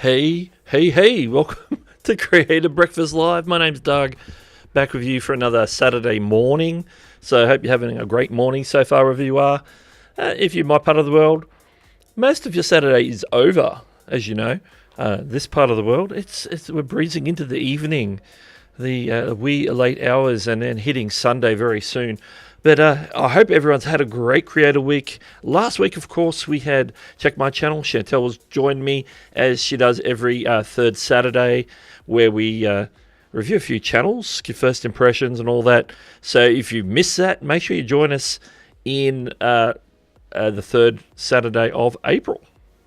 Hey, welcome to Creator Breakfast Live. My name's Doug, back with you for another Saturday morning. So I hope you're having a great morning so far, wherever you are. If you're my part of the world, most of your Saturday is over, as you know. This part of the world, we're breezing into the evening, the wee late hours, and then hitting Sunday very soon. But I hope everyone's had a great creator week. Last week, of course, we had Check My Channel. Chantel has joined me, as she does every third Saturday, where we review a few channels, give first impressions and all that. So if you miss that, make sure you join us in the third Saturday of April,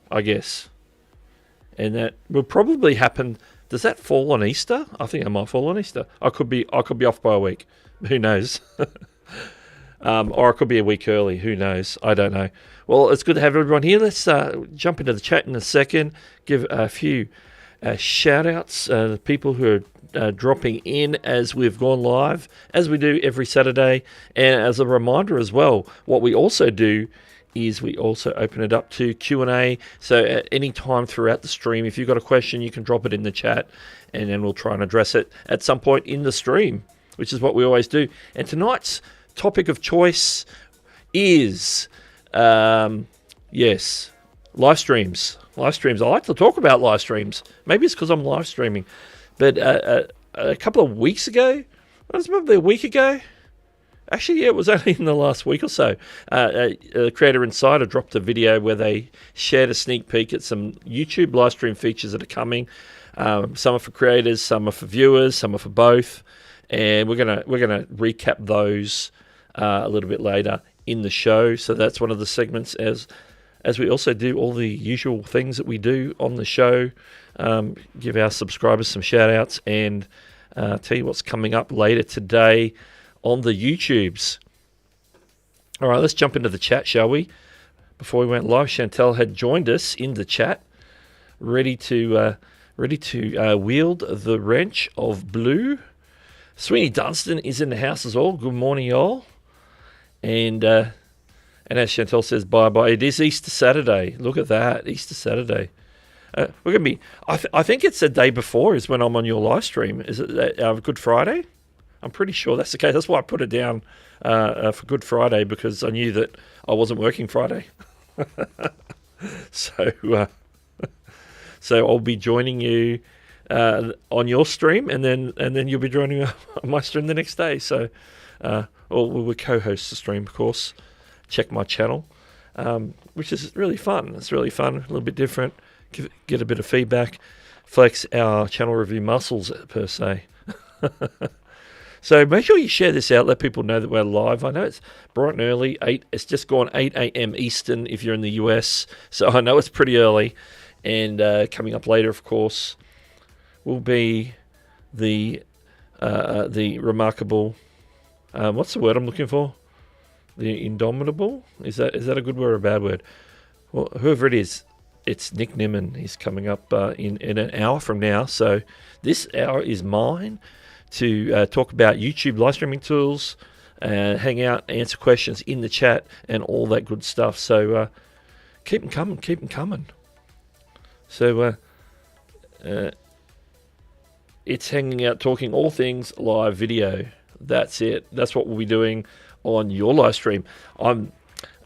I guess. And that will probably happen. Does that fall on Easter? I think it might fall on Easter. I could be off by a week. Who knows? Or it could be a week early. Who knows? I don't know. Well, it's good to have everyone here. Let's jump into the chat in a second. Give a few shout-outs to people who are dropping in as we've gone live, as we do every Saturday. And as a reminder as well, what we also do is we also open it up to Q&A. So at any time throughout the stream, if you've got a question, you can drop it in the chat, and then we'll try and address it at some point in the stream, which is what we always do. And tonight's topic of choice is, yes, live streams. Live streams. I like to talk about live streams. Maybe it's because I'm live streaming. But a couple of weeks ago, it was probably a week ago. Actually, yeah, it was only in the last week or so. Creator Insider dropped a video where they shared a sneak peek at some YouTube live stream features that are coming. Some are for creators, some are for viewers, some are for both. And we're gonna recap those a little bit later in the show. So that's one of the segments, as we also do all the usual things that we do on the show. Give our subscribers some shout outs and tell you what's coming up later today on the YouTubes. All right, let's jump into the chat, shall we? Before we went live, Chantel had joined us in the chat, ready to wield the wrench of blue. Sweeney Dunstan is in the house as well. Good morning, y'all. And as Chantel says, bye-bye. It is Easter Saturday. Look at that, Easter Saturday. We're going to be, I think it's the day before is when I'm on your live stream. Is it Good Friday? I'm pretty sure that's the case. That's why I put it down for Good Friday, because I knew that I wasn't working Friday. So I'll be joining you on your stream, and then you'll be joining me on my stream the next day. So, we'll co-host the stream, of course. Check My Channel, which is really fun. It's really fun, a little bit different. Get a bit of feedback, flex our channel review muscles per se. So make sure you share this out. Let people know that we're live. I know it's bright and early. It's just gone 8 a.m. Eastern if you're in the US. So I know it's pretty early. And coming up later, of course, will be the remarkable. What's the word I'm looking for? The indomitable. Is that a good word or a bad word? Well, whoever it is, it's Nick Nimmin. He's coming up in an hour from now. So this hour is mine to talk about YouTube live streaming tools, hang out, answer questions in the chat, and all that good stuff. So keep them coming. So it's hanging out, talking all things live video. That's it. That's what we'll be doing on your live stream. And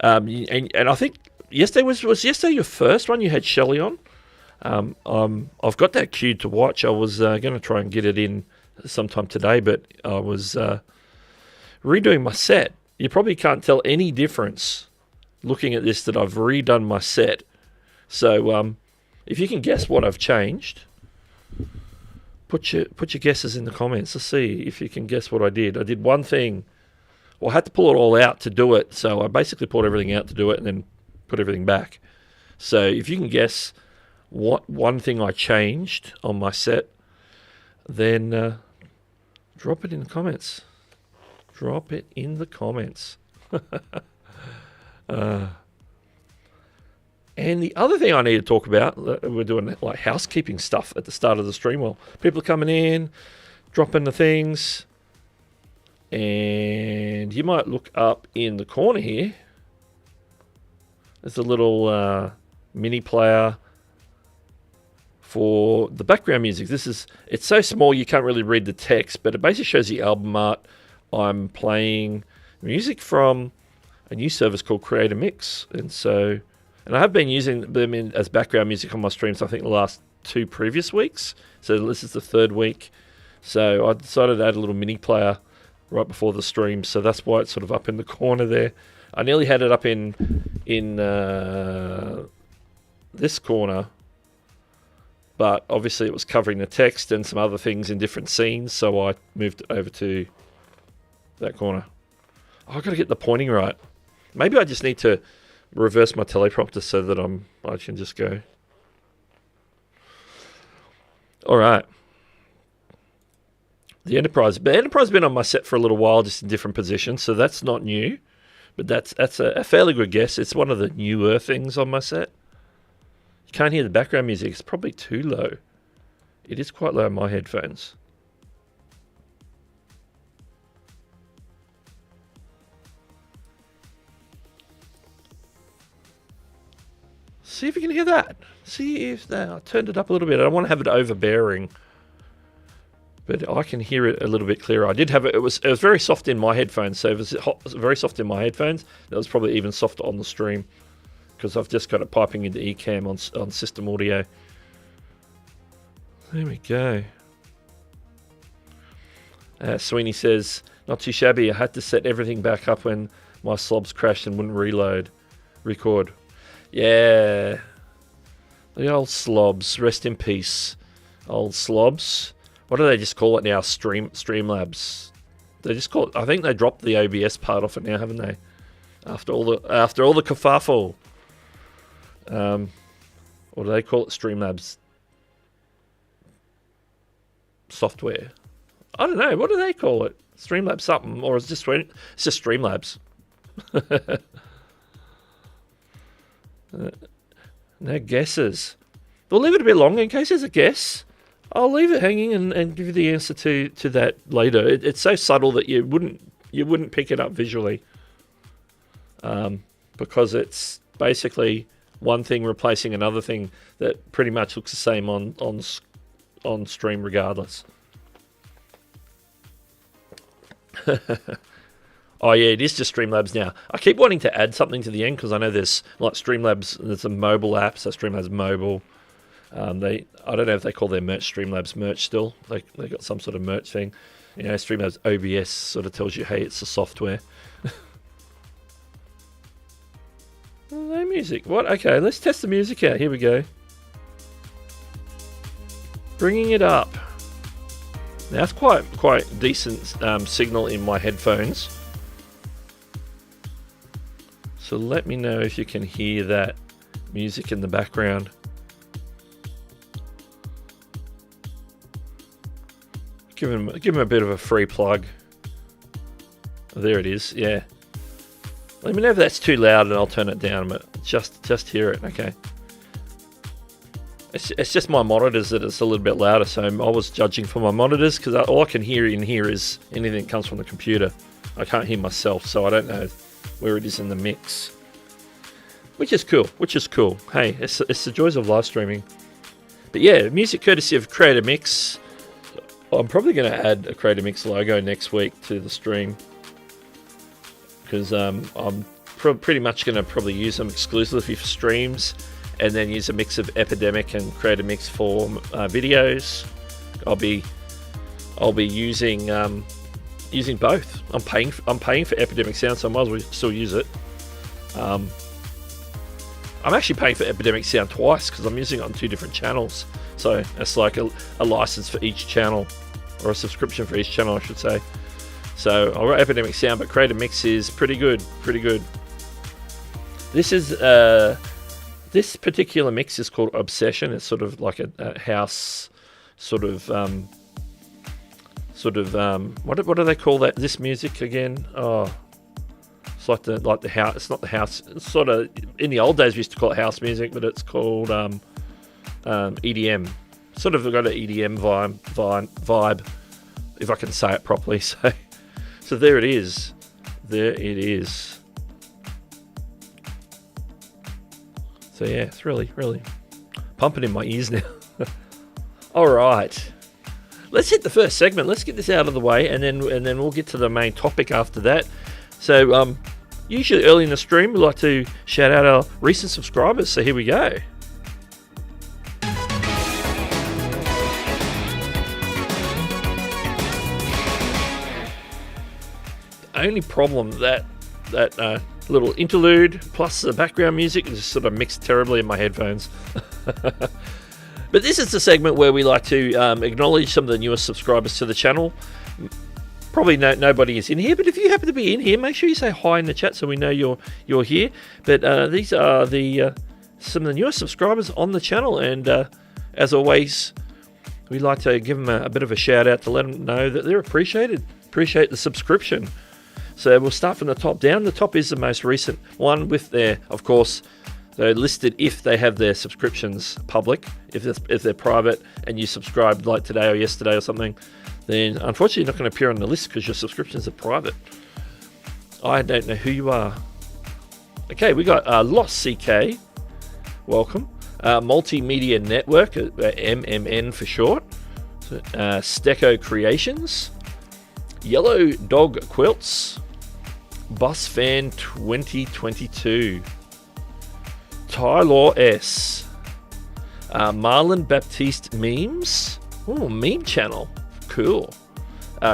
I think yesterday was yesterday your first one. You had Shelley on. I've got that queued to watch. I was going to try and get it in sometime today, but I was redoing my set. You probably can't tell any difference looking at this that I've redone my set. So if you can guess what I've changed, put your guesses in the comments to see if you can guess what I did. I did one thing. Well, I had to pull it all out to do it, so I basically pulled everything out to do it and then put everything back. So if you can guess what one thing I changed on my set, then drop it in the comments. Drop it in the comments. And the other thing I need to talk about, we're doing like housekeeping stuff at the start of the stream. Well, people are coming in, dropping the things, and you might look up in the corner here. There's a little mini player for the background music. It's so small you can't really read the text, but it basically shows the album art. I'm playing music from a new service called Create a Mix, and I have been using them as background music on my streams, I think, the last 2 previous weeks. So this is the 3rd week. So I decided to add a little mini player right before the stream. So that's why it's sort of up in the corner there. I nearly had it up in this corner, but obviously it was covering the text and some other things in different scenes. So I moved it over to that corner. Oh, I've got to get the pointing right. Maybe I just need to reverse my teleprompter so that I can just go. All right. The Enterprise has been on my set for a little while, just in different positions, so that's not new. But that's a fairly good guess. It's one of the newer things on my set. You can't hear the background music. It's probably too low. It is quite low in my headphones. See if you can hear that. See if that. I turned it up a little bit. I don't want to have it overbearing, but I can hear it a little bit clearer. I did have it. It was very soft in my headphones. So if it was very soft in my headphones, that was probably even softer on the stream because I've just got it piping into Ecamm on system audio. There we go. Sweeney says, not too shabby. I had to set everything back up when my slobs crashed and wouldn't record. Yeah, the old slobs. Rest in peace, old slobs. What do they just call it now? Streamlabs. They just call it. I think they dropped the OBS part off it now, haven't they? After all the kerfuffle. What do they call it? Streamlabs software. I don't know. What do they call it? Streamlabs something, or it's just Streamlabs. No guesses. We'll leave it a bit longer in case there's a guess. I'll leave it hanging and give you the answer to that later. It's so subtle that you wouldn't pick it up visually, because it's basically one thing replacing another thing that pretty much looks the same on stream regardless. Oh yeah, it is just Streamlabs now. I keep wanting to add something to the end because I know there's like Streamlabs. There's a mobile app, so Streamlabs Mobile. I don't know if they call their merch Streamlabs merch still. They got some sort of merch thing. You know, Streamlabs OBS sort of tells you, hey, it's the software. No music. What? Okay, let's test the music out. Here we go. Bringing it up. Now it's quite decent signal in my headphones. So let me know if you can hear that music in the background. Give him a bit of a free plug. Oh, there it is. Yeah. Let me know if that's too loud, and I'll turn it down. But just hear it. Okay. It's just my monitors that it's a little bit louder. So I was judging for my monitors because all I can hear in here is anything that comes from the computer. I can't hear myself, so I don't know where it is in the mix. Which is cool. Hey, it's the joys of live streaming. But yeah, music courtesy of Create a Mix. I'm probably going to add a Create a Mix logo next week to the stream, because I'm pretty much going to probably use them exclusively for streams, and then use a mix of Epidemic and create a mix for videos. I'll be using both. I'm paying for Epidemic Sound, so I might as well still use it. I'm actually paying for Epidemic Sound twice because I'm using it on 2 different channels. So it's like a license for each channel, or a subscription for each channel, I should say. So I've got Epidemic Sound, but Create a Mix is pretty good. This is this particular mix is called Obsession. It's sort of like a house sort of what do they call that? This music again? Oh, it's like the house. It's not the house. It's sort of, in the old days we used to call it house music, but it's called EDM. Sort of got an EDM vibe, if I can say it properly. So there it is. There it is. So yeah, it's really pumping in my ears now. All right. Let's hit the first segment. Let's get this out of the way, and then we'll get to the main topic after that. So usually early in the stream, we like to shout out our recent subscribers. So here we go. The only problem that little interlude plus the background music is just sort of mixed terribly in my headphones. But this is the segment where we like to acknowledge some of the newest subscribers to the channel. Probably nobody is in here, but if you happen to be in here, make sure you say hi in the chat so we know you're here. But these are some of the newest subscribers on the channel, and as always, we like to give them a bit of a shout out to let them know that they're appreciated. Appreciate the subscription. So we'll start from the top down. The top is the most recent one with their, of course, they're listed if they have their subscriptions public. If they're private and you subscribed like today or yesterday or something, then unfortunately you're not going to appear on the list because your subscriptions are private. I don't know who you are. Okay, we got Lost CK. Welcome. Multimedia Network, MMN for short. Stecco Creations. Yellow Dog Quilts. Bus Fan 2022. Tyler S. Marlon Baptiste Memes. Oh, meme channel. Cool.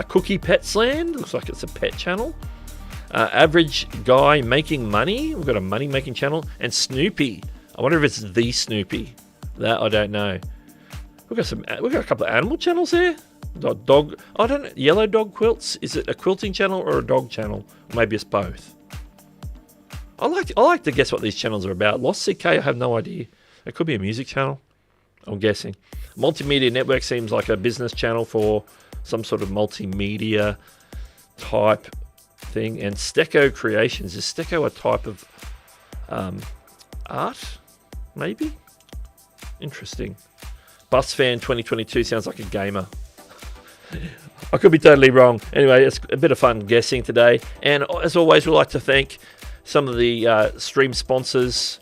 Cookie Petsland. Looks like it's a pet channel. Average Guy Making Money. We've got a money making channel. And Snoopy. I wonder if it's the Snoopy. That I don't know. We've got a couple of animal channels here. Dog. I don't know. Yellow Dog Quilts. Is it a quilting channel or a dog channel? Maybe it's both. I like to guess what these channels are about. Lost CK, I have no idea. It could be a music channel, I'm guessing. Multimedia Network seems like a business channel for some sort of multimedia type thing. And Stecco Creations. Is Stecco a type of art? Maybe? Interesting. Bus Fan 2022 sounds like a gamer. I could be totally wrong. Anyway, it's a bit of fun guessing today. And as always, we'd like to thank some of the stream sponsors.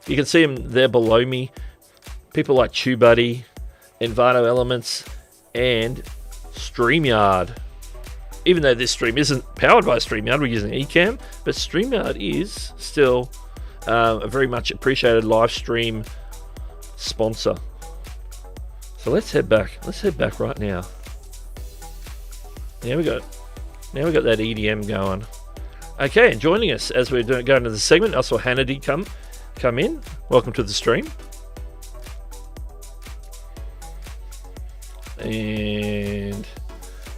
You can see them there below me. People like TubeBuddy, Envato Elements, and StreamYard. Even though this stream isn't powered by StreamYard, we're using Ecamm, but StreamYard is still a very much appreciated live stream sponsor. So let's head back. Let's head back right now. Now we got that EDM going. Okay, and joining us as we're going to the segment, I saw Hannity come in. Welcome to the stream. And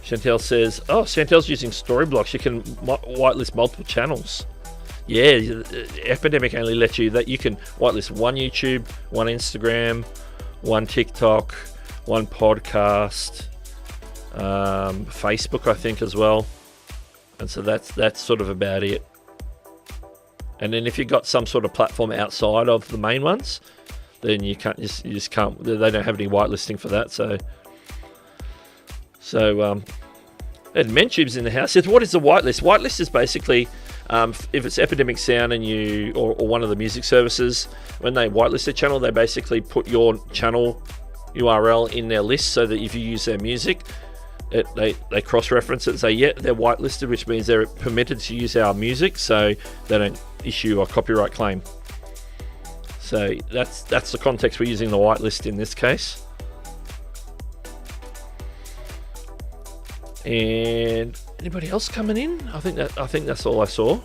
Chantel says, oh, Chantel's using Storyblocks. You can whitelist multiple channels. Yeah, Epidemic only lets you that. You can whitelist one YouTube, one Instagram, one TikTok, one podcast, Facebook, I think, as well. And so that's sort of about it. And then if you've got some sort of platform outside of the main ones, then you just can't. They don't have any whitelisting for that. So and MenTube's in the house. Says, what is the whitelist? Whitelist is basically if it's Epidemic Sound and you or one of the music services, when they whitelist a channel, they basically put your channel URL in their list so that if you use their music, they cross-reference it and say, yeah, they're whitelisted, which means they're permitted to use our music, so they don't issue a copyright claim. So that's the context we're using the whitelist in this case. And anybody else coming in? I think that's all I saw.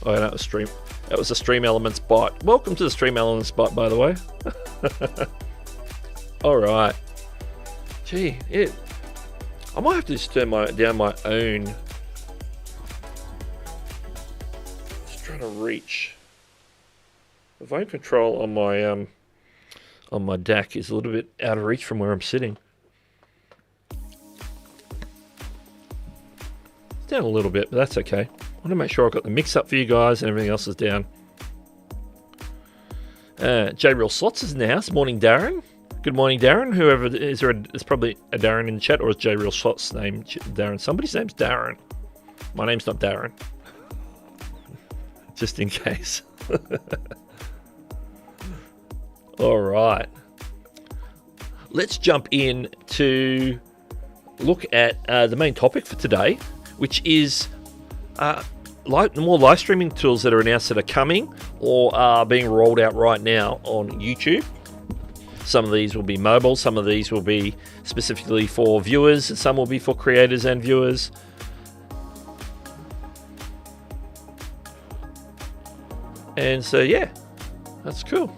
Oh, that was stream. That was the Stream Elements bot. Welcome to the Stream Elements bot, by the way. All right. Gee, I might have to just turn down my own. Just trying to reach. The volume control on my DAC is a little bit out of reach from where I'm sitting. It's down a little bit, but that's okay. I want to make sure I've got the mix up for you guys and everything else is down. J Real Slots is in the house. Morning, Darren. Good morning, Darren. Whoever is there's probably a Darren in the chat, or is J Real Slots name Darren? Somebody's name's Darren. My name's not Darren. Just in case. All right. Let's jump in to look at the main topic for today, which is more live streaming tools that are announced that are coming or are being rolled out right now on YouTube. Some of these will be mobile, some of these will be specifically for viewers, and some will be for creators and viewers. And so, yeah, that's cool.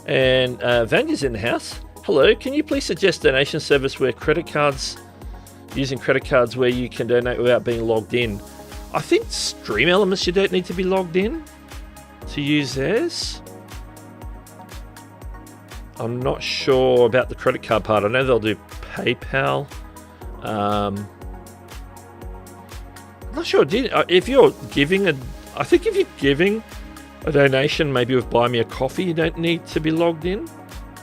And Vanya's in the house. Hello, can you please suggest donation service where using credit cards where you can donate without being logged in? I think Stream Elements you don't need to be logged in to use theirs. I'm not sure about the credit card part. I know they'll do PayPal. I'm not sure. If you're giving I think if you're giving a donation, maybe with Buy Me a Coffee, you don't need to be logged in.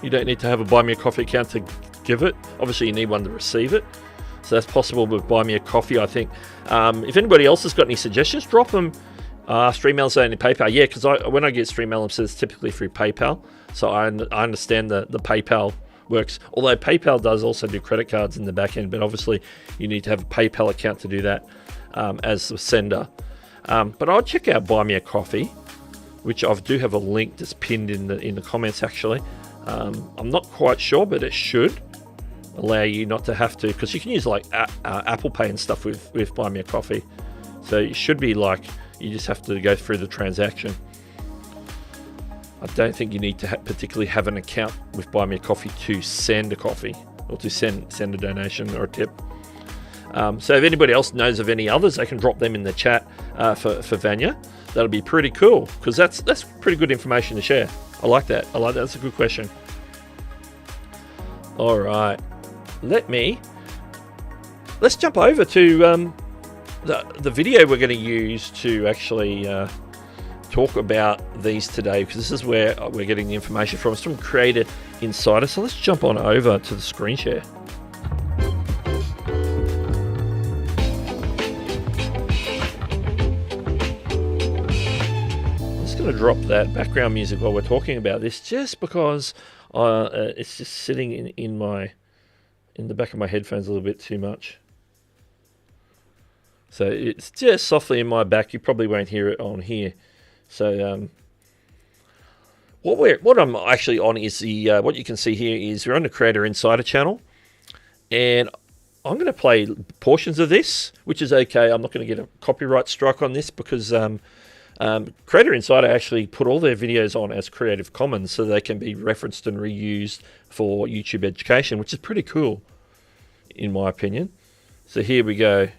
You don't need to have a Buy Me a Coffee account to give it. Obviously, you need one to receive it. So that's possible with Buy Me a Coffee, I think. If anybody else has got any suggestions, drop them. Stream Elements only PayPal. Yeah, because when I get Stream Elements, it's typically through PayPal. So I understand the PayPal works. Although PayPal does also do credit cards in the back end, but obviously you need to have a PayPal account to do that as the sender. But I'll check out Buy Me a Coffee, which I do have a link that's pinned in the comments actually. I'm not quite sure, but it should allow you not to have to, because you can use like Apple Pay and stuff with Buy Me a Coffee. So it should be like you just have to go through the transaction. I don't think you need to particularly have an account with Buy Me a Coffee to send a coffee or to send a donation or a tip. So if anybody else knows of any others, they can drop them in the chat for Vanya. That'll be pretty cool, because that's pretty good information to share. I like that. That's a good question. All right. Let's jump over to the video we're going to use to actually talk about these today, because this is where we're getting the information from. It's from Creator Insider. So let's jump on over to the screen share. I'm just going to drop that background music while we're talking about this, just because it's just sitting in the back of my headphones a little bit too much. So it's just softly in my back. You probably won't hear it on here. So what I'm actually on is what you can see here is we're on the Creator Insider channel, and I'm going to play portions of this, which is okay. I'm not going to get a copyright strike on this because Creator Insider actually put all their videos on as Creative Commons, so they can be referenced and reused for YouTube education, which is pretty cool, in my opinion. So here we go.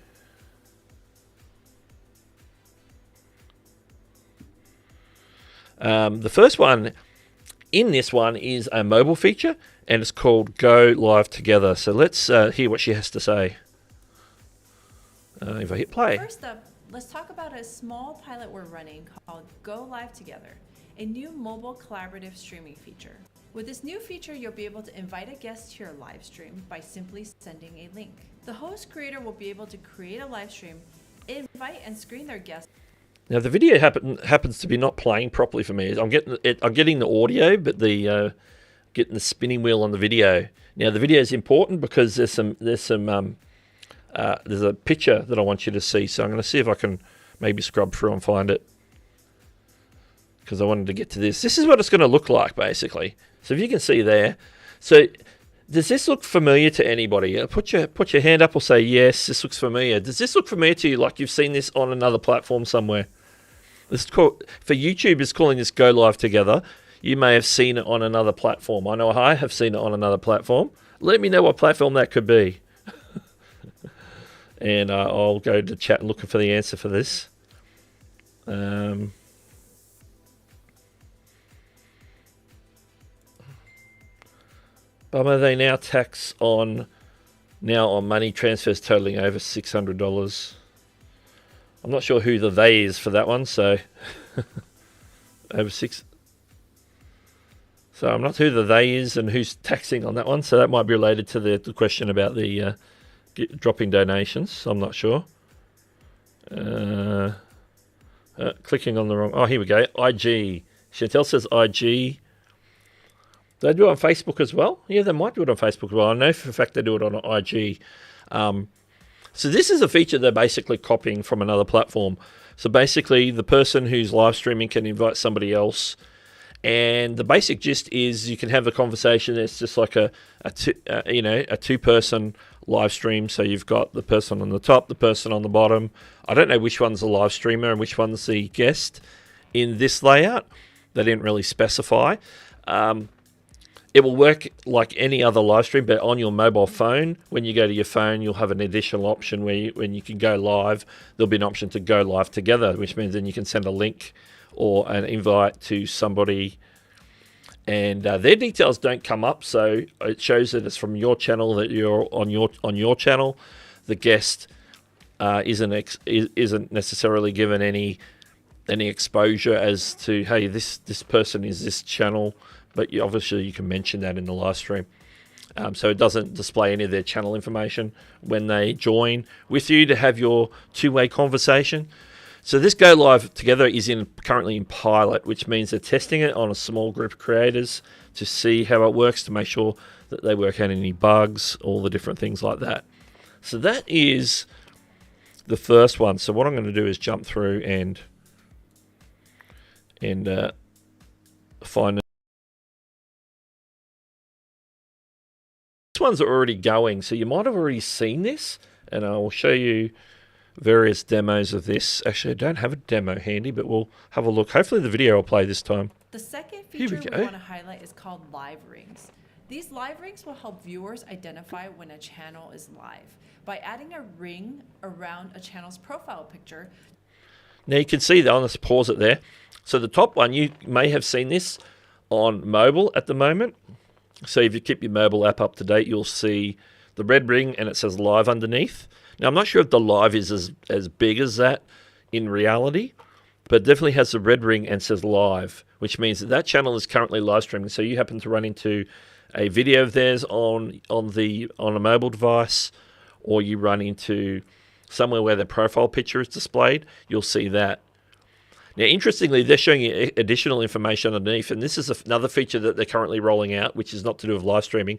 The first one in this one is a mobile feature, and it's called Go Live Together. So let's hear what she has to say. If I hit play. First up, let's talk about a small pilot we're running called Go Live Together, a new mobile collaborative streaming feature. With this new feature, you'll be able to invite a guest to your live stream by simply sending a link. The host creator will be able to create a live stream, invite and screen their guests. Now the video happens to be not playing properly for me. I'm getting the audio, but getting the spinning wheel on the video. Now the video is important because there's a picture that I want you to see. So I'm going to see if I can maybe scrub through and find it, because I wanted to get to this. This is what it's going to look like, basically. So if you can see there. So does this look familiar to anybody? Put your hand up or say, yes, this looks familiar. Does this look familiar to you, like you've seen this on another platform somewhere? This is called, for YouTube, is calling this Go Live Together. You may have seen it on another platform. I know I have seen it on another platform. Let me know what platform that could be. And I'll go to chat looking for the answer for this. But they now tax on money transfers totaling over $600. I'm not sure who the they is for that one, so over six. So I'm not sure who the they is and who's taxing on that one. So that might be related to the question about the dropping donations. I'm not sure. Clicking on the wrong. Oh, here we go. IG. Chantel says IG. Do they do it on Facebook as well? Yeah, they might do it on Facebook as well. I know for a fact they do it on IG. So this is a feature they're basically copying from another platform. So basically, the person who's live streaming can invite somebody else, and the basic gist is you can have a conversation. It's just like a two-person live stream. So you've got the person on the top, the person on the bottom. I don't know which one's the live streamer and which one's the guest in this layout. They didn't really specify. It will work like any other live stream, but on your mobile phone. When you go to your phone, you'll have an additional option where when you can go live, there'll be an option to go live together, which means then you can send a link or an invite to somebody, and their details don't come up, so it shows that it's from your channel, that you're on your channel. The guest isn't necessarily given any exposure as to, hey, this person is this channel. But obviously you can mention that in the live stream. So it doesn't display any of their channel information when they join with you to have your two-way conversation. So this Go Live Together is currently in pilot, which means they're testing it on a small group of creators to see how it works, to make sure that they work out any bugs, all the different things like that. So that is the first one. So what I'm going to do is jump through and find. This one's already going, so you might have already seen this, and I will show you various demos of this. Actually, I don't have a demo handy, but we'll have a look. Hopefully the video will play this time. The second feature we want to highlight is called live rings. These live rings will help viewers identify when a channel is live by adding a ring around a channel's profile picture. Now you can see that. Let's pause it there. So the top one, you may have seen this on mobile at the moment. So if you keep your mobile app up to date, you'll see the red ring and it says live underneath. Now, I'm not sure if the live is as big as that in reality, but it definitely has the red ring and says live, which means that channel is currently live streaming. So you happen to run into a video of theirs on a mobile device, or you run into somewhere where their profile picture is displayed, you'll see that. Now, interestingly, they're showing you additional information underneath, and this is another feature that they're currently rolling out, which is not to do with live streaming,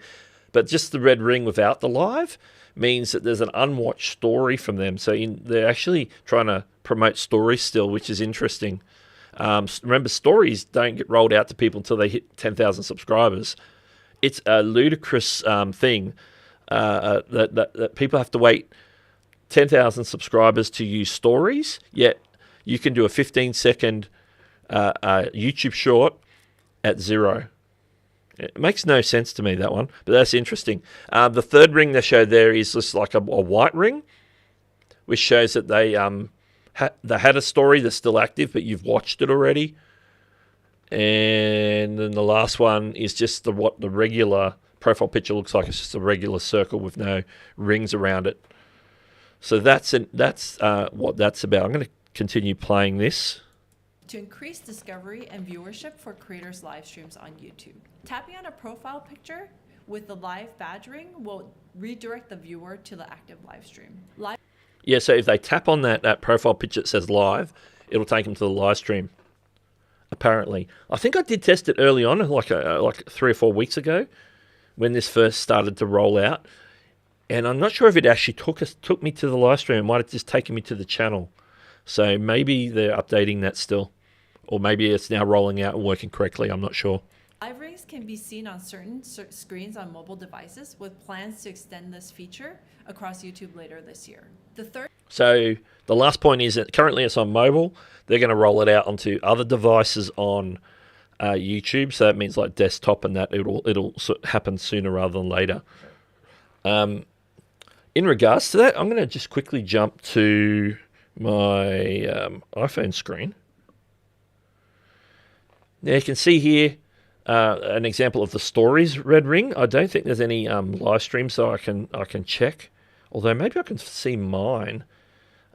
but just the red ring without the live means that there's an unwatched story from them. So they're actually trying to promote stories still, which is interesting. Remember, stories don't get rolled out to people until they hit 10,000 subscribers. It's a ludicrous thing that people have to wait 10,000 subscribers to use stories, yet you can do a 15-second YouTube short at 0. It makes no sense to me, that one, but that's interesting. The third ring they showed there is just like a white ring, which shows that they had a story that's still active, but you've watched it already. And then the last one is just what the regular profile picture looks like. It's just a regular circle with no rings around it. So that's what that's about. I'm going to continue playing this. To increase discovery and viewership for creators' live streams on YouTube. Tapping on a profile picture with the live badge ring will redirect the viewer to the active live stream. Yeah, so if they tap on that profile picture that says live, it'll take them to the live stream, apparently. I think I did test it early on, like 3 or 4 weeks ago, when this first started to roll out. And I'm not sure if it actually took me to the live stream. It might have just taken me to the channel. So maybe they're updating that still, Or maybe it's now rolling out and working correctly. I'm not sure. Live rings can be seen on certain screens on mobile devices, with plans to extend this feature across YouTube later this year. So the last point is that currently it's on mobile. They're going to roll it out onto other devices on YouTube. So that means like desktop and that it'll happen sooner rather than later. In regards to that, I'm going to just quickly jump to my iPhone screen. Now you can see here an example of the stories red ring. I don't think there's any live stream, so I can check. Although maybe I can see mine.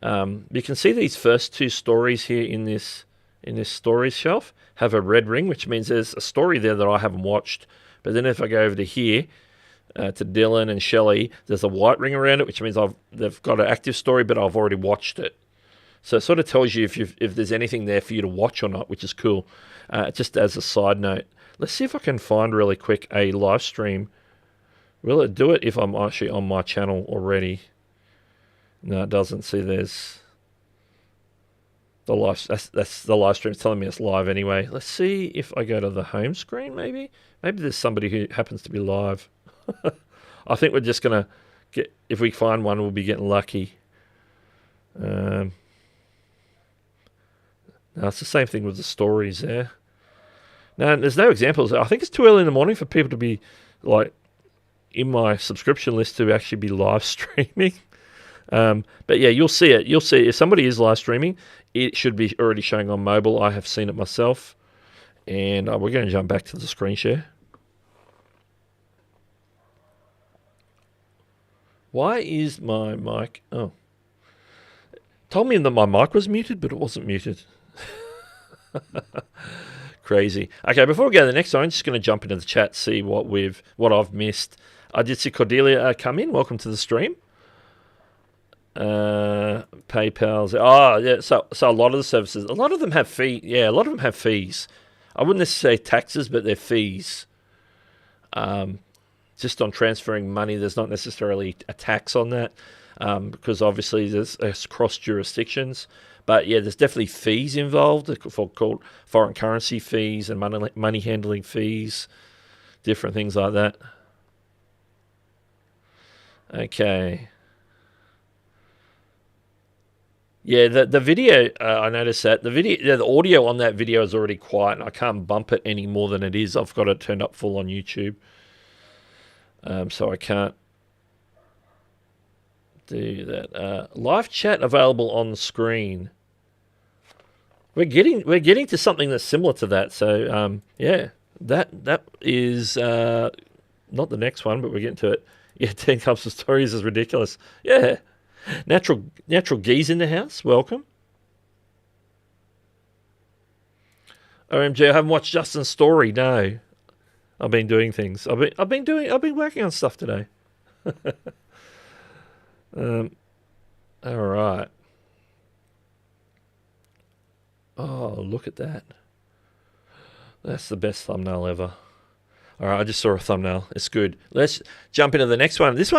You can see these first two stories here in this stories shelf have a red ring, which means there's a story there that I haven't watched. But then if I go over to here to Dylan and Shelley, there's a white ring around it, which means they've got an active story, but I've already watched it. So it sort of tells you if there's anything there for you to watch or not, which is cool. Just as a side note. Let's see if I can find really quick a live stream. Will it do it if I'm actually on my channel already? No, it doesn't. See, there's the live. That's the live stream. It's telling me it's live anyway. Let's see if I go to the home screen. Maybe there's somebody who happens to be live. I think we're just gonna get. If we find one, we'll be getting lucky. No, it's the same thing with the stories there. No, there's no examples. I think it's too early in the morning for people to be like in my subscription list to actually be live streaming. But yeah, you'll see it. You'll see if somebody is live streaming, it should be already showing on mobile. I have seen it myself. And we're going to jump back to the screen share. Why is my mic... Oh. Told me that my mic was muted, but it wasn't muted. Crazy. Okay, before we go to the next one, I'm just going to jump into the chat, see what I've missed. I did see Cordelia come in. Welcome to the stream. PayPal's. Oh, yeah. So a lot of the services, a lot of them have fees. Yeah, a lot of them have fees. I wouldn't necessarily say taxes, but they're fees. Just on transferring money, there's not necessarily a tax on that because obviously there's cross jurisdictions. But yeah, there's definitely fees involved, called foreign currency fees and money handling fees, different things like that. Okay. Yeah, the video, I noticed that. The audio on that video is already quiet, and I can't bump it any more than it is. I've got it turned up full on YouTube. So I can't do that. Live chat available on the screen. We're getting to something that's similar to that. So yeah, that is not the next one, but we're getting to it. Yeah, 10 cups of stories is ridiculous. Yeah, natural geese in the house. Welcome. OMG, I haven't watched Justin's story. No, I've been doing things. I've been working on stuff today. All right. Oh, look at that. That's the best thumbnail ever. All right, I just saw a thumbnail. It's good. Let's jump into the next one. This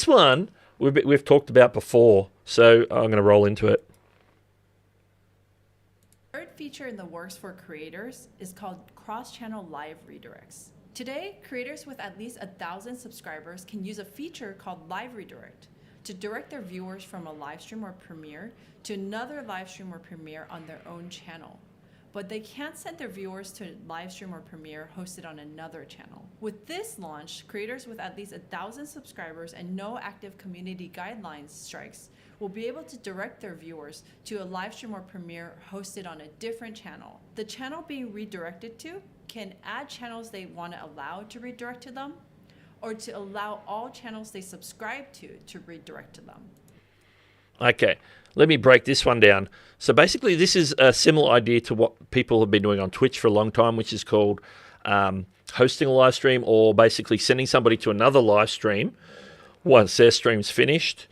one we've talked about before, so I'm going to roll into it. The third feature in the works for creators is called cross-channel live redirects. Today, creators with at least 1,000 subscribers can use a feature called Live Redirect to direct their viewers from a live stream or premiere to another live stream or premiere on their own channel. But they can't send their viewers to a live stream or premiere hosted on another channel. With this launch, creators with at least 1,000 subscribers and no active community guidelines strikes will be able to direct their viewers to a live stream or premiere hosted on a different channel. The channel being redirected to can add channels they want to allow to redirect to them, or to allow all channels they subscribe to redirect to them. Okay, let me break this one down. So basically, this is a similar idea to what people have been doing on Twitch for a long time, which is called hosting a live stream, or basically sending somebody to another live stream once their stream's finished.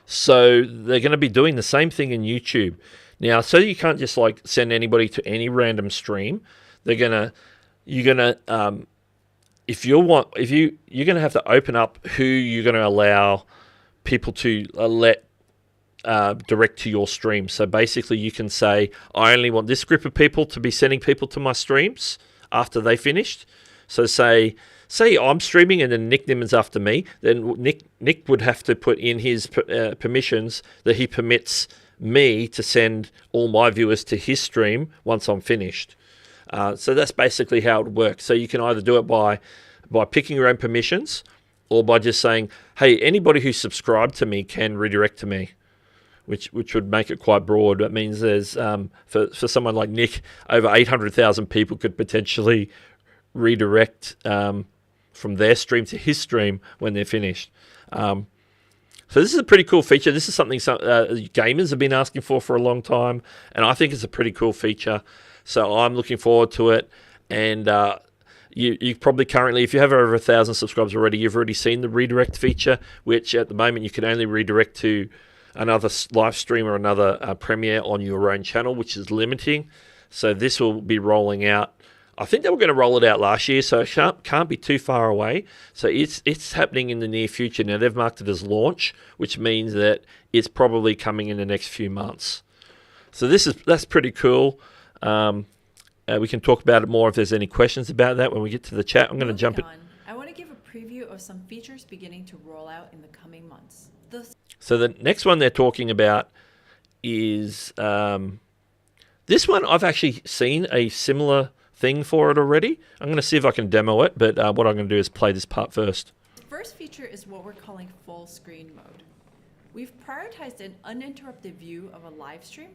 So they're going to be doing the same thing in YouTube. Now, so you can't just like send anybody to any random stream. You're gonna have to open up who you're going to allow people to let direct to your stream. So basically you can say, I only want this group of people to be sending people to my streams after they finished. So say I'm streaming and then Nick Nimmons after me, then Nick would have to put in his permissions that he permits me to send all my viewers to his stream once I'm finished. So that's basically how it works. So you can either do it by picking your own permissions, or by just saying, hey, anybody who's subscribed to me can redirect to me, which would make it quite broad. That means there's, for someone like Nick, over 800,000 people could potentially redirect from their stream to his stream when they're finished. So this is a pretty cool feature. This is something gamers have been asking for a long time, and I think it's a pretty cool feature. So I'm looking forward to it. And you probably currently, if you have over 1,000 subscribers already, you've already seen the redirect feature, which at the moment you can only redirect to another live stream or another premiere on your own channel, which is limiting. So this will be rolling out. I think they were going to roll it out last year, so it can't be too far away. So it's happening in the near future. Now, they've marked it as launch, which means that it's probably coming in the next few months. So that's pretty cool. We can talk about it more if there's any questions about that when we get to the chat. I'm going to jump in. I want to give a preview of some features beginning to roll out in the coming months. So the next one they're talking about is this one. I've actually seen a similar thing for it already. I'm going to see if I can demo it, but what I'm going to do is play this part first. The first feature is what we're calling full screen mode. We've prioritized an uninterrupted view of a live stream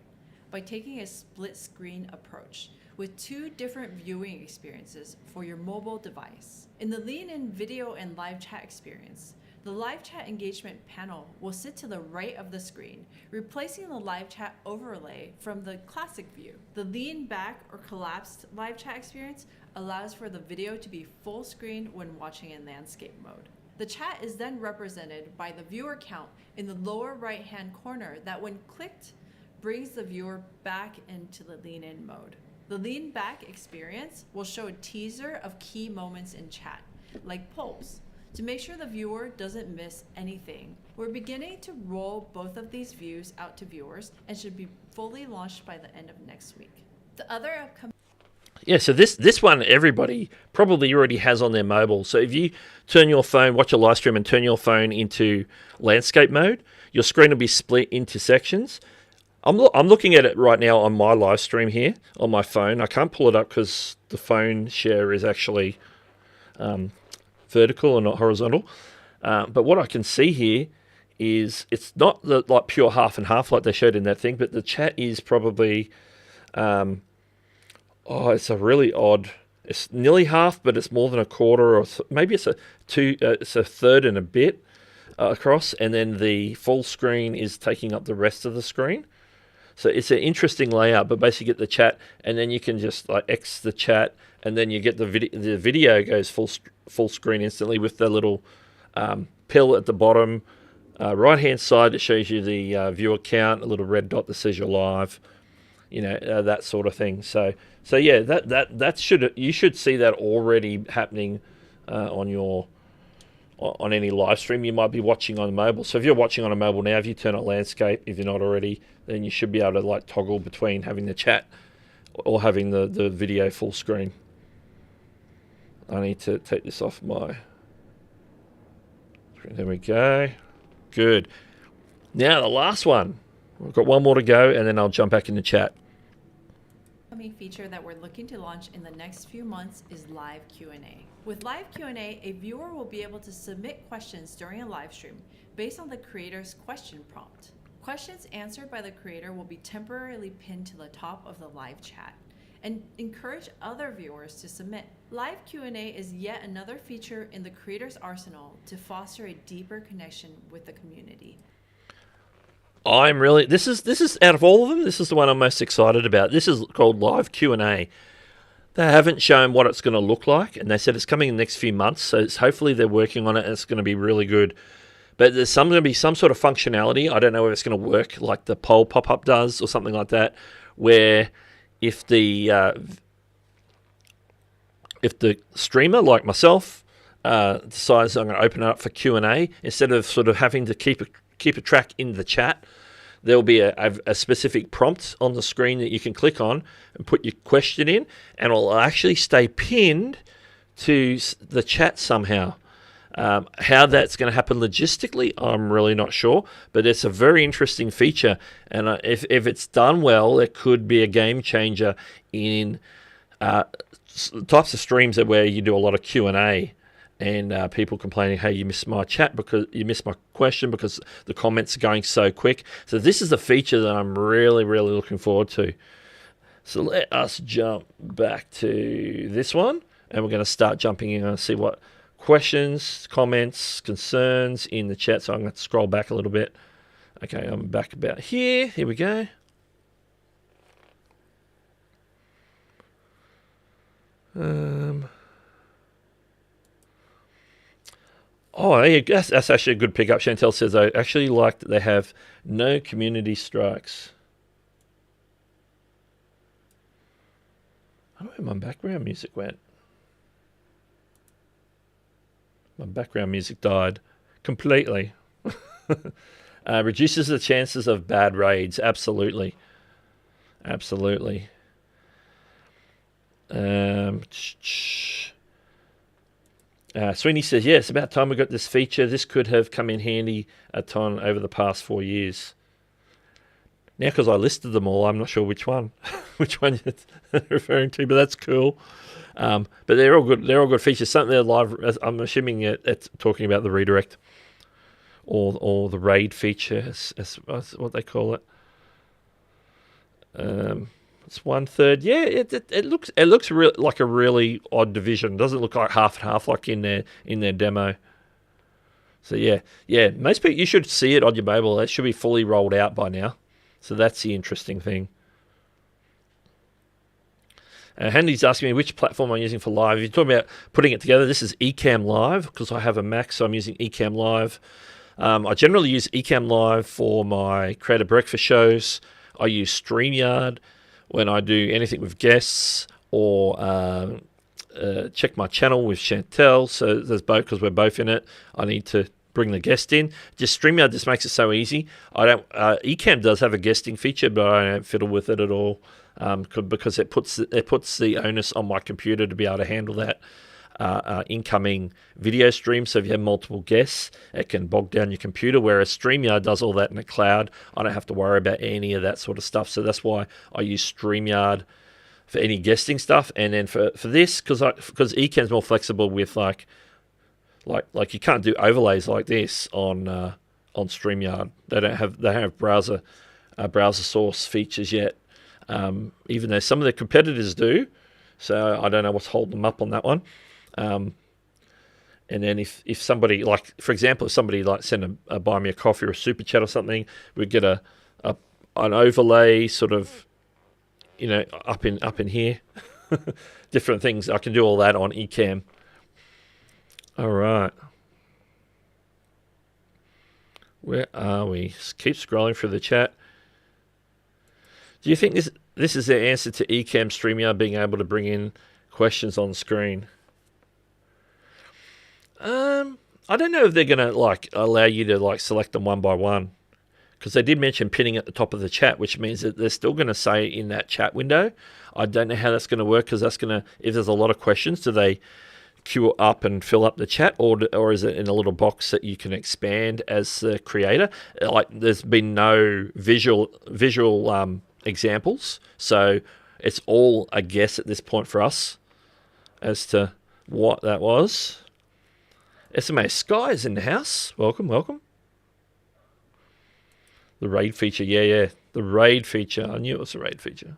by taking a split screen approach with two different viewing experiences for your mobile device. In the lean-in video and live chat experience, the live chat engagement panel will sit to the right of the screen, replacing the live chat overlay from the classic view. The lean back or collapsed live chat experience allows for the video to be full screen when watching in landscape mode. The chat is then represented by the viewer count in the lower right-hand corner that, when clicked, brings the viewer back into the lean-in mode. The lean back experience will show a teaser of key moments in chat, like polls, to make sure the viewer doesn't miss anything. We're beginning to roll both of these views out to viewers and should be fully launched by the end of next week. The other upcoming... Yeah, so this one everybody probably already has on their mobile. So if you turn your phone, watch a live stream and turn your phone into landscape mode, your screen will be split into sections. I'm looking at it right now on my live stream here on my phone. I can't pull it up because the phone share is actually vertical and not horizontal. But what I can see here is it's not like pure half and half like they showed in that thing, but the chat is probably, it's a really odd. It's nearly half, but it's more than a quarter, or maybe it's it's a third and a bit across, and then the full screen is taking up the rest of the screen. So it's an interesting layout, but basically you get the chat, and then you can just like X the chat, and then you get the video. The video goes full screen instantly with the little pill at the bottom right hand side that shows you the viewer count, a little red dot that says you're live, that sort of thing. So yeah, you should see that already happening on any live stream you might be watching on mobile. So if you're watching on a mobile now, if you turn on landscape, if you're not already, then you should be able to like toggle between having the chat or having the video full screen. I need to take this off my screen. There we go. Good. Now the last one. We've got one more to go, and then I'll jump back in the chat. Feature that we're looking to launch in the next few months is live Q&A. With live Q&A, a viewer will be able to submit questions during a live stream based on the creator's question prompt. Questions answered by the creator will be temporarily pinned to the top of the live chat and encourage other viewers to submit. Live Q&A is yet another feature in the creator's arsenal to foster a deeper connection with the community. This is out of all of them, this is the one I'm most excited about. This is called Live Q&A. They haven't shown what it's going to look like, and they said it's coming in the next few months, so hopefully they're working on it and it's going to be really good. But there's going to be some sort of functionality. I don't know if it's going to work like the poll pop-up does or something like that, where if the streamer, like myself, decides I'm going to open it up for Q&A, instead of sort of having to keep a track in the chat, there'll be a specific prompt on the screen that you can click on and put your question in, and it'll actually stay pinned to the chat somehow. How that's going to happen logistically, I'm really not sure, but it's a very interesting feature, and if it's done well, it could be a game changer in types of streams where you do a lot of Q&A, and people complaining, hey, you missed my chat because you missed my question because the comments are going so quick. So this is a feature that I'm really, really looking forward to. So let us jump back to this one, and we're going to start jumping in and see what questions, comments, concerns in the chat. So I'm going to scroll back a little bit. Okay, I'm back about here. Here we go. Oh, yeah, that's actually a good pickup. Chantel says, I actually like that they have no community strikes. I don't know where my background music went. My background music died completely. Reduces the chances of bad raids. Absolutely. Absolutely. Sweeney says, yeah, it's about time we got this feature. This could have come in handy a ton over the past 4 years. Now, because I listed them all, I'm not sure which one you're referring to, but that's cool. But they're all good. They're all good features. Something they're live. I'm assuming it's talking about the redirect or the raid feature, as what they call it. It's 1/3. Yeah, it looks like a really odd division. It doesn't look like half and half like in their demo. So yeah. Most people, you should see it on your mobile. It should be fully rolled out by now. So that's the interesting thing. Handy's asking me which platform I'm using for live. If you're talking about putting it together, this is Ecamm Live because I have a Mac, so I'm using Ecamm Live. I generally use Ecamm Live for my Creator Breakfast shows. I use StreamYard when I do anything with guests or check my channel with Chantel. So there's both, because we're both in it. I need to bring the guest in. Just StreamYard just makes it so easy. Ecamm does have a guesting feature, but I don't fiddle with it at all because it puts the onus on my computer to be able to handle that incoming video stream. So if you have multiple guests, it can bog down your computer, whereas StreamYard does all that in the cloud. I don't have to worry about any of that sort of stuff. So that's why I use StreamYard for any guesting stuff. And then for this, because Ecamm's more flexible with like you can't do overlays like this on StreamYard. They don't have browser source features yet, even though some of the competitors do. So I don't know what's holding them up on that one. And then if somebody, like for example, if somebody like send a buy me a coffee or a super chat or something, we'd get an overlay sort of, up in here, different things. I can do all that on Ecamm. All right. Where are we? Keep scrolling through the chat. Do you think this is the answer to Ecamm StreamYard being able to bring in questions on screen? I don't know if they're going to allow you to select them one by one, because they did mention pinning at the top of the chat, which means that they're still going to say in that chat window. I don't know how that's going to work, because that's going to, if there's a lot of questions, do they queue up and fill up the chat, or is it in a little box that you can expand as the creator? There's been no visual examples, so it's all a guess at this point for us as to what that was. SMA Sky is in the house. Welcome. The raid feature, yeah. The raid feature. I knew it was a raid feature.